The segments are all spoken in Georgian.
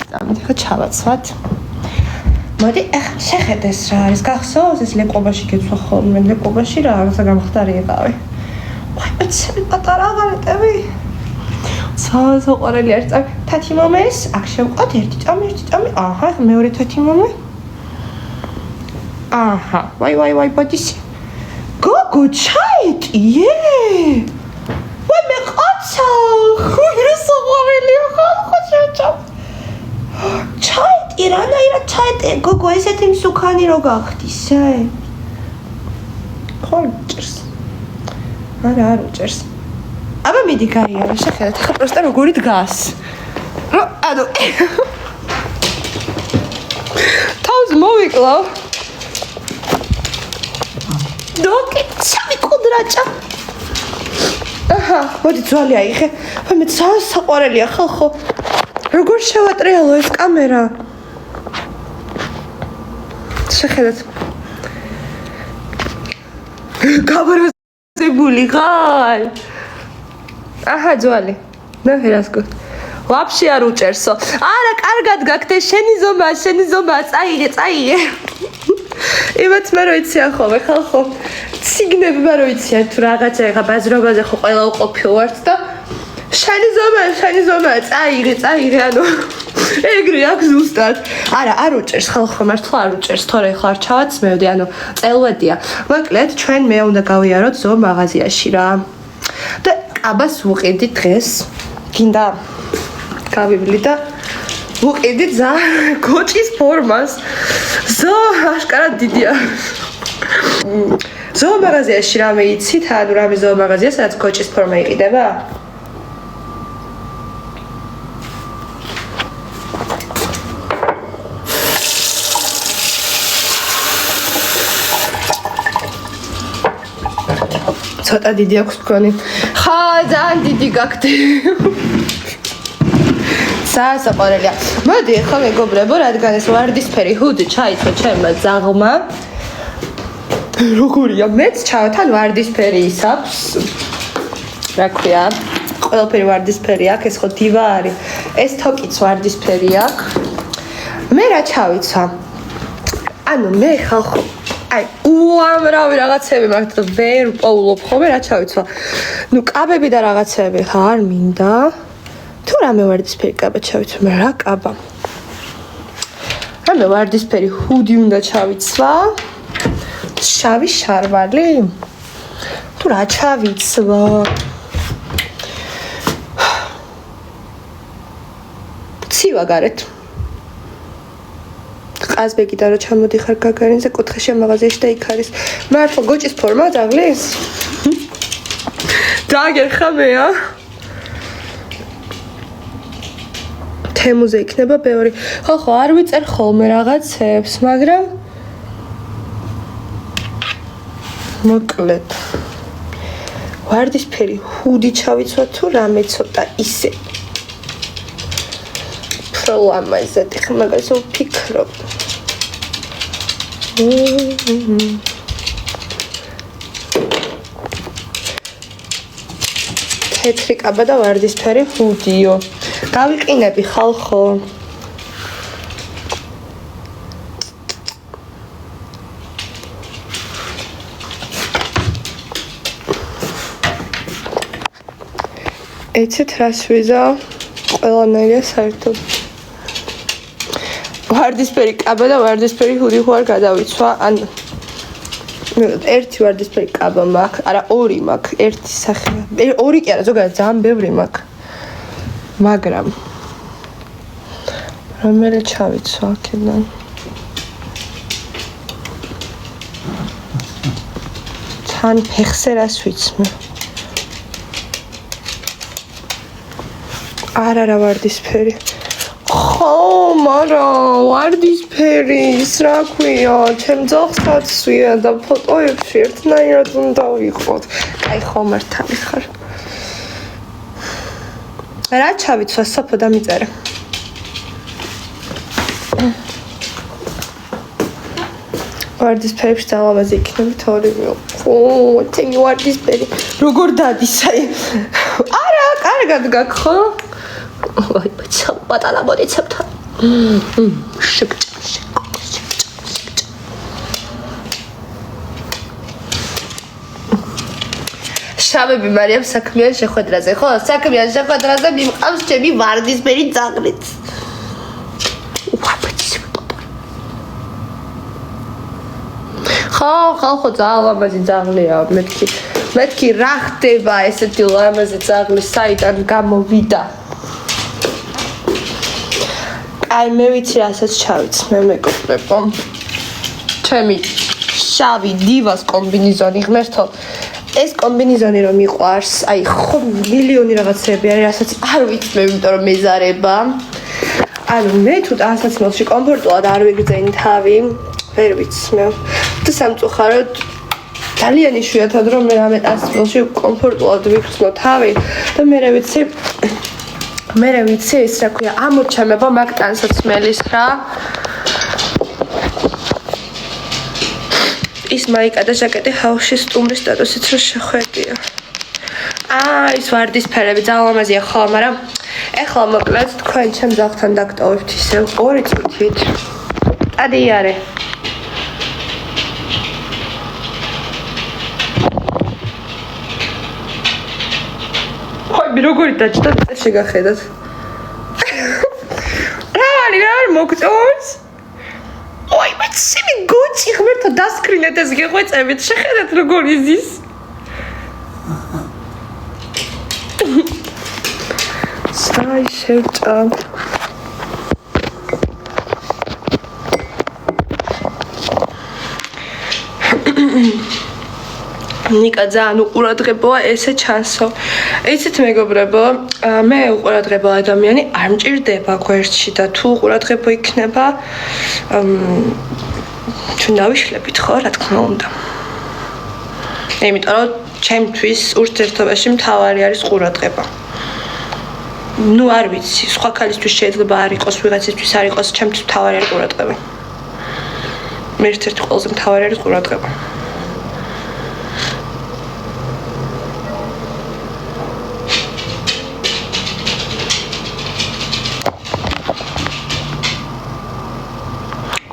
ამით ხა ჩავაცვათ. მოდი, ახლა შეხედეს რა არის. გახსოვს ეს ლეკობაში გეცვა ხოლმე, ლეკობაში რა რაღაცა გამხდარი იყავი. ვაი, ეცები პატარა აღარეტები. საყვარელი არის წავი. თათი მომეს, აქ შევყოთ ერთი წამი. აჰა, მეორე თათი მომე. აჰა, ვაი, ბოდის. გოგო, ჩაიტიე. ვაი, მე ყაცა. ხუი, საყვარელია ხალხო შეჭამ. ჩაიტი, რანაირად ჩაიტი. გოგო, ესეთი მსუქანი რო გახდისე. ხო, ჭერს. არა ჭერს. აბა მიდი გაიარა, შეხედეთ, ახლა პროსტა როგორი დგას. ანუ თავს მოვიკლავ. დოკი, სამიკუდრაჭა. აჰა, მოდი ძვალი აიღე. მე საყვარელია ხალხო. როგორ შევატრიალო ეს კამერა? შეხედეთ. გაბრაზებული ხარ. აჰა, ძვალი. მე ვერას გქ. ვაფშე არ უჭერსო. არა, კარგად გაქთე, შენი ზომა, წაიღე. იმათ მე რო იცი ახლა ხალხო. ციგნები მე რო იცი თუ რაღაცა ეხა ბაზრობაზე ხო ყველა უყოფილ ვართ და შენი ზომა, წაიღე, ანუ ეგრე აქ ზუსტად. არა, არ უჭერს ხალხო, მართლა არ უჭერს, თორე ხარ ჩავაცმევდი, ანუ წელვედია. მოკლედ, ჩვენ მე უნდა გავიაროთ ზო მაღაზიაში რა. და კაბას ვუყიდი დღეს. გინდა გავიბლი და ვუყიდი ზა კოჭის ფორმას. ზო აშკარად დიდია. ზო მაღაზიაში რამე იცით, ანუ რამე ზო მაღაზია, სადაც კოჭის ფორმა იყიდება? ცოტა დიდი აქვს თქვენი. ხა, ძალიან დიდი გაქვთ. საყვარელია. მოდი, ახლა მეგობრებო, რადგან ეს ვარდისფერი ჰუდი ჩაიცვა ჩემმა ძაღლმა. როგორია, მეც ჩავთან ვარდისფერი ის აქვს. რა ქვია? ყველაფერი ვარდისფერი აქვს, ეს ხო დივა არის. ეს თოკიც ვარდისფერი აქვს. მე რა ჩავიცვა? ანუ მე ხალხო აი, უამრავი რაღაცები მაქვს და ვერ პოულობ ხოლმე რა ჩავიცვა. ნუ კაბები და რაღაცები ხა არ მინდა. თუ რამე ვარდისფერი კაბა ჩავიცვა, მე რა კაბა? რამე ვარდისფერი ჰუდი უნდა ჩავიცვა. შავი შარვალი? თუ რა ჩავიცვა? ცივა გარეთ. ყაზბეგიდან რო ჩამოდიხარ გაგარინზე კუთხეში მაღაზიაში და იქ არის მართლა გოჭის ფორმა ძაღლის? დაგერხა მეა? თემუზე იქნება ბევრი. ხო, არ ვიწერ ხოლმე რაღაცებს, მაგრამ მოკლედ ვარდისფერი ჰუდი ჩავიცვა თუ რამე ცოტა ისე პროლამაზეთი ხმა მაგას ვფიქრობ. თეთრი კაბა და ვარდისფერი ჰუდიო. გავიყინები ხალხო. ეცეთ რას ვიზავ? ყველანაირია საერთოდ. ვარდისფერი კაბა და ვარდისფერი ჰუდი ხო არ გადავიცვა, ან ერთი ვარდისფერი კაბა მაქვს, არა ორი მაქვს, ერთი სახე. ორი კი არა, ზოგადად ძალიან ბევრი მაქვს. მაგრამ რომელი ჩავიცვა აქედან? თან ფეხზე რას ვიცმე? არა ვარდისფერი. ხო, მაგრამ ვარდისფერი ის რა ქვია, ჩემ ძაღლსაც სვია და ფოტოებში ერთნაირად უნდა ვიყოთ. კაი, ხო მართალი ხარ. რა ჩავიცვა საფო დამიწერე. ვარდისფერებში ძალავაზე იქნები თორემეო. ხო, თენი ვარდისფერი. როგორ დადის აი? არა, კარგად გაქვს ხო? ვაი, ბაცა, პატარა მოდიცებთან. შავები მარიამ საქმიან შეხვედრაზე, ხო? საქმიან შეხვედრაზე მიმყავს ჩემი ვარდისფერი ძაღლიც. ხო, ძალიან ძაღლია, მეთქი რა ხდება ესეთი ლამაზი ძაღლი საიდან გამოვიდა? აი მე ვიცი რასაც ჩავიცნე მეგობრებო. ჩემი შავი დივას კომბინეზონი ღმერთო ეს კომბინეზონი რომ მიყვარს, აი ხო მილიონი რაღაცები არის, რასაც არ ვიცმევ, იმიტომ რომ მეზარება. ანუ მე თუ ტანსაცმელში კომფორტულად არ ვიგრძენი თავი, ვერ ვიცმევ. და სამწუხაროდ ძალიან იშვიათად რომ მე რამე ტანსაცმელში კომფორტულად ვიგრძნო თავი და მე ვიცი ეს რა ქვია, ამოჩემება მაგ ტანსაცმელის რა. ის მაიკა და ჟაკეტი ჰაუში სტუმრის სტატუსით რო შეხვედია. ის ვარდისფერები ძალიან ლამაზია ხო, მაგრამ ეხლა მოკლედ თქვენ ჩემ ძაღლთან დაგტოვებთ ისევ 2 წუთით. ადიარე. ხოი როგორი დაჭდა შეგახედათ. რა მოგწონს? ой, მაცემი გოჭი ღმერთო დასკრინეთ ეს გეღვეწებით, შეხედეთ როგორ იზის. სтай შევჭა. ნიკა ძალიან უყურადღებოა ესე ჩანსო. იცით მეგობრებო, მე უყურადღებო ადამიანი არ მჭირდება გვერდში და თუ უყურადღებო იქნება თუ დავიშლებით ხო, რა თქმა უნდა. იმიტომ რომ ჩემთვის ურთიერთობაში მთავარი არის ყურადღება. ნუ არ ვიცი, სხვა ქალისთვის შეიძლება არ იყოს, ვიღაცისთვის არ იყოს, ჩემთვის მთავარი არის ყურადღება. მე ერთ-ერთი ყველაზე მთავარი არის ყურადღება.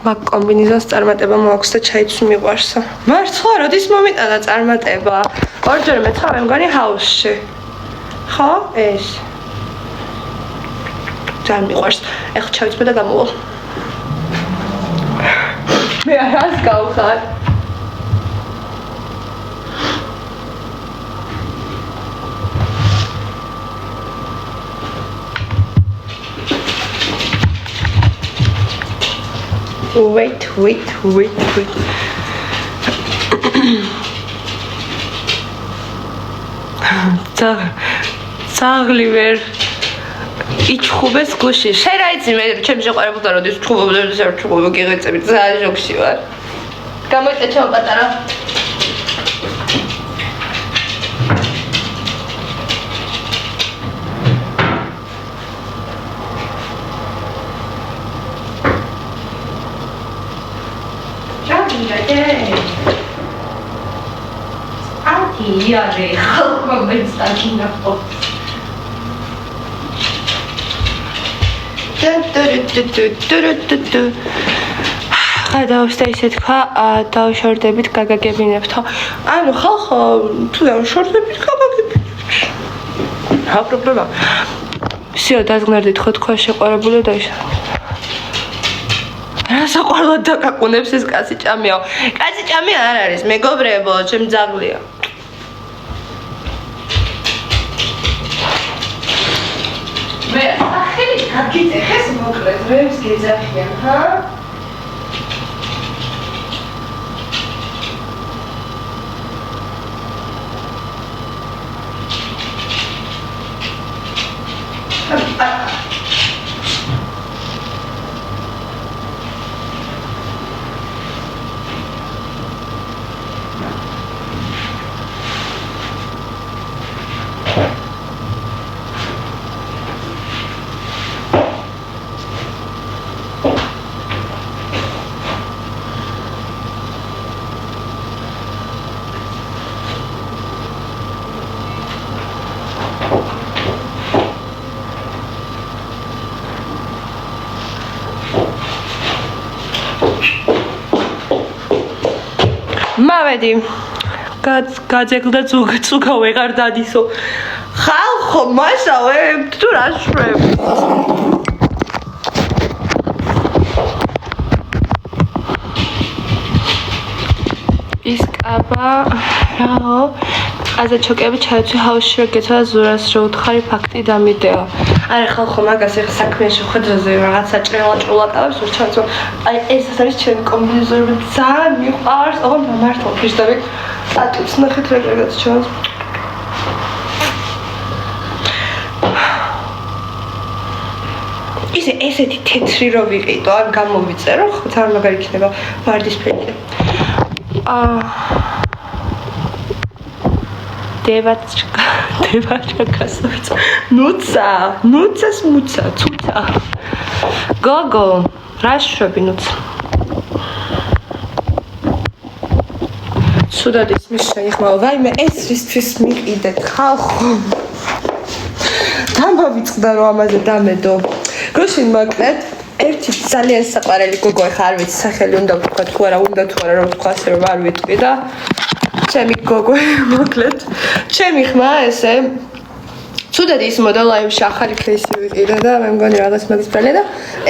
მაგ კომბინეზონს წარმატება მოაქვს და ჩაიც მიყვარსო. მართლა როდის მომიტანა წარმატება? ორჯერ მეცხრე მგონი ჰაუსში. ხო? ეს. ძალიან მიყვარს. ეხლა ჩავიცმე და გამოვალ. მე არას გავხარ. Wait. ძაღლი ვერ იჩხუბეს გუში. შენ რა იცი მე ჩემ შეყვარებულთან როდის ჩხუბობ გიღეწები ძალიან შოქში ვარ. გამოიწე ჩემ პატარა. იარე, ხალხმა მეცდაკინა ხო. გადავსდა ისე თქვა, დავშორდებით გაგაგებინებთო. ანუ ხალხო, თუ დავშორდებით გაგაგებინებთ. რა პრობლემა? всё, დაზგნარდით ხო თქვა შეყვარებული და ისე. რა საყვარლად დაკაკუნებს ეს კაცი ჭამიაო. კაცი ჭამი არ არის, მეგობრებო, ჩემ ძაღლია. მე ახალი გაგიწეხეს მოკლედ, რებს გეძახიან, ჰა? მამედი გაძეგლდა წუქა ვეღარ დადისო ხალხო მასავე თუ რა შვებ ის კაბა რაო აზა ჩოკები ჩაიცვი ჰაუსში რა გეცვა ზურას რო უთხარი ფაქტი დამიდეო არა ხალხო მაგას ეხა საქმეში ხვედრაზე რაღაცა ჭრელა კავებს რო ჩაიცვა აი ეს არის ჩემი კომბინეზონები ძალიან მიყვარს ოღონდ მართლა ფიშდები ატუც ნახეთ რა რაღაც ჩანს ესეთი თეთრი რო ვიყიდო ან გამომიწერო ხო ძალიან მაგარი იქნება ვარდისფერი დევაჩკა გასავთ ნუცას ცუცა გოგო რა შვები ნუცა სუდად ის მიშენ იხმავა ვაიმე ეს რისთვის მიყიდეთ ხალხო დამავიწყდა რომ ამაზე დამედო გუშინ მოკლედ ერთი ძალიან საყვარელი გოგო ხა არ ვიცი სახელი უნდა ვთქვა თუ არა უნდა თუ არა რომ ვთქვა ასე რომ არ ვიტყვი და ჩემი გოგო მოკლედ ჩემი ხმა ესე ცუდად ის მოდელაებში ახალი кейსი ვიყიდა და მე მგონი რაღაც მაგის პრალია და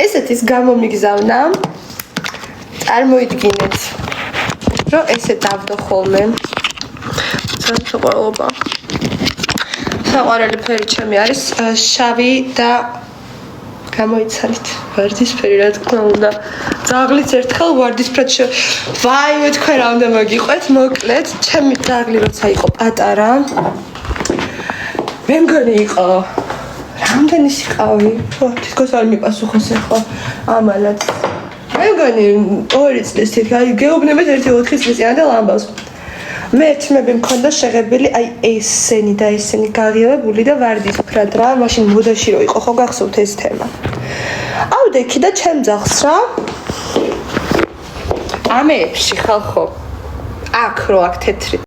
ესეთ ის გამომიგზავნა წარმოიდგინეთ რომ ესე დავდო ხოლმე საყვარელობა საყვარელი ფერი ჩემი არის შავი და გამოიცანით ვარდისფერი რა თქმა უნდა ძაღლიც ერთხელ ვარდისფრად ვაიმე თქვენ რა უნდა მოგიყვეთ მოკლედ ჩემი ძაღლი როცა იყო პატარა მე მგონი იყო რამდენი სიყავი თითქოს არ მიპასუხოს ახლა ამალად მე მგონი 2 წლის თითქოს გეუბნებით 1-4 წლისიანად ამბავს მე თმები მქონდა შეღებილი აი ესენი და ესენი გაღიავებული და ვარდისფრად რა მაშინ მოდაში რო იყო ხო გახსოვთ ეს თემა ავდე იქი და ჩემ ძაღლს რა ამეებში ხალხო აქ რო აქ თეთრი